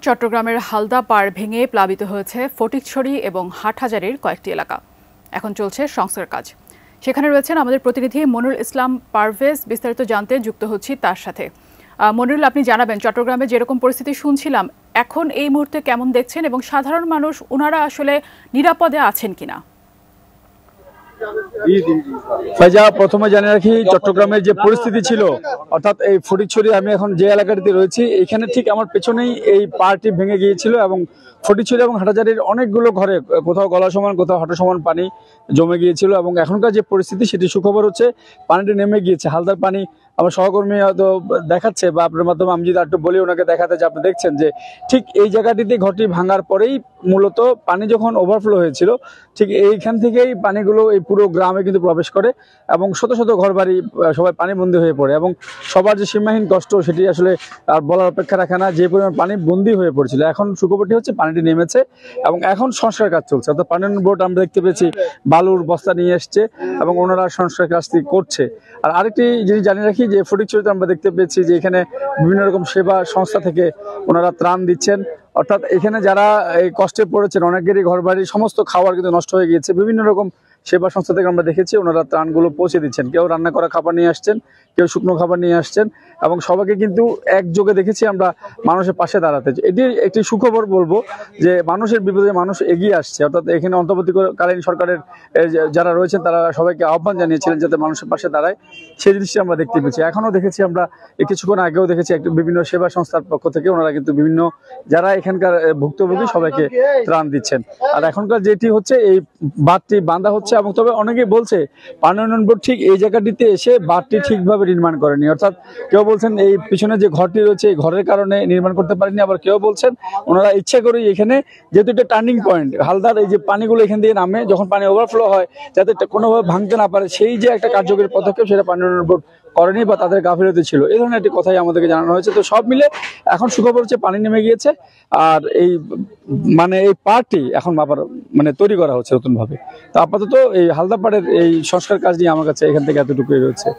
চট্টগ্রামের হালদা পাড় ভেঙে প্লাবিত হয়েছে ফটিকছড়ি এবং হাটহাজারীর কয়েকটি এলাকা। এখন চলছে সংস্কার কাজ। সেখানে রয়েছেন আমাদের প্রতিনিধি মনিরুল ইসলাম পারভেজ। বিস্তারিত জানতে যুক্ত হচ্ছি তার সাথে। মনিরুল, আপনি জানাবেন চট্টগ্রামে যেরকম পরিস্থিতি শুনছিলাম, এখন এই মুহূর্তে কেমন দেখছেন এবং সাধারণ মানুষ ওনারা আসলে নিরাপদে আছেন কিনা? ফাইজা, প্রথমে জানিয়ে রাখি চট্টগ্রামের যে পরিস্থিতি ছিল, অর্থাৎ এই ফটিকছড়ি, আমি এখন যে এলাকাটিতে রয়েছি এখানে ঠিক আমার পেছনেই এই পাড়টি ভেঙে গিয়েছিল এবং ফটিকছড়ি এবং হাটহাজারীর অনেকগুলো ঘরে কোথাও গলা সমান কোথাও হাঁটু সমান পানি জমে গিয়েছিল। এবং এখনকার যে পরিস্থিতি সেটি সুখবর হচ্ছে, পানিটি নেমে গিয়েছে। হালদার পানি আমার সহকর্মী হয়তো দেখাচ্ছে বা আপনার মাধ্যমে আমি যদি একটু বলি ওনাকে দেখাতে, যে আপনি দেখছেন যে ঠিক এই জায়গাটিতে ঘরটি ভাঙার পরেই মূলত পানি যখন ওভারফ্লো হয়েছিল, ঠিক এইখান থেকেই পানিগুলো এই পুরো গ্রামে কিন্তু প্রবেশ করে এবং শত শত ঘরবাড়ি সবাই পানিবন্দী হয়ে পড়ে। এবং সবার যে সীমাহীন কষ্ট সেটি আসলে আর বলার অপেক্ষা রাখে না, যে পরিমাণ পানি বন্দী হয়ে পড়েছিল। এখন সুখবরটি হচ্ছে পানিটি নেমেছে এবং এখন সংস্কার কাজ চলছে। অর্থাৎ পানি বোর্ড আমরা দেখতে পেয়েছি বালুর বস্তা নিয়ে এসছে এবং ওনারা সংস্কার কাজটি করছে। আর আরেকটি জিনিস জানিয়ে রাখি যে ফটিকছড়িতে আমরা দেখতে পেয়েছি যে এখানে বিভিন্ন রকম সেবা সংস্থা থেকে ওনারা ত্রাণ দিচ্ছেন। অর্থাৎ এখানে যারা এই কষ্টে পড়েছেন, অনেকেরই ঘরবাড়ি সমস্ত খাবার কিন্তু নষ্ট হয়ে গিয়েছে, বিভিন্ন রকম সেবা সংস্থা থেকে আমরা দেখেছি ওনারা ত্রাণগুলো পৌঁছে দিচ্ছেন। কেউ রান্না করা খাবার নিয়ে আসছেন, কেউ শুকনো খাবার নিয়ে আসছেন এবং সবাইকে কিন্তু একযোগে দেখেছি আমরা মানুষের পাশে দাঁড়াতে। এটি একটি সুখবর বলবো যে মানুষের বিপদে মানুষ এগিয়ে আসছে। অর্থাৎ এখানে অন্তর্বর্তীকালীন সরকারের যারা রয়েছেন তারা সবাইকে আহ্বান জানিয়েছিলেন যাতে মানুষের পাশে দাঁড়ায়, সেই জিনিসটি আমরা দেখতে পেয়েছি। এখনও দেখেছি আমরা কিছুক্ষণ আগেও দেখেছি বিভিন্ন সেবা সংস্থার পক্ষ থেকে ওনারা কিন্তু বিভিন্ন যারা এখানকার ভুক্তভোগী সবাইকে ত্রাণ দিচ্ছেন। আর এখনকার যেটি হচ্ছে এই বাঁধটি বাঁধা হচ্ছে এবং তবে অনেকেই বলছে পানি উন্নয়ন বোর্ড ঠিক এই জায়গাটিতে এসে বাঁধটি ঠিকভাবে নির্মাণ করেনি। অর্থাৎ কেউ বলছেন এই পিছনে যে ঘরটি রয়েছে এই ঘরের কারণে নির্মাণ করতে পারেনি, আবার কেউ বলছেন ওনারা ইচ্ছা করেই এখানে, যেহেতু এটা টার্নিং পয়েন্ট, হালদার এই যে পানিগুলো এখান দিয়ে নামে যখন পানি ওভারফ্লো হয় যাতে কোনোভাবে ভাঙতে না পারে, সেই যে একটা কার্যকরী পদক্ষেপ সেটা পানি উন্নয়ন বোর্ড করেনি বা তাদের গাফিলতি ছিল, এই ধরনের একটি কথাই আমাদেরকে জানানো হয়েছে। তো সব মিলে এখন সুখবর হচ্ছে পানি নেমে গিয়েছে আর এই এই পাড়টি এখন আবার তৈরি করা হচ্ছে নতুন ভাবে। তো আপাতত এই হালদা পাড়ের এই সংস্কার কাজ নিয়ে আমার কাছে এখান থেকে এতটুকুই রয়েছে।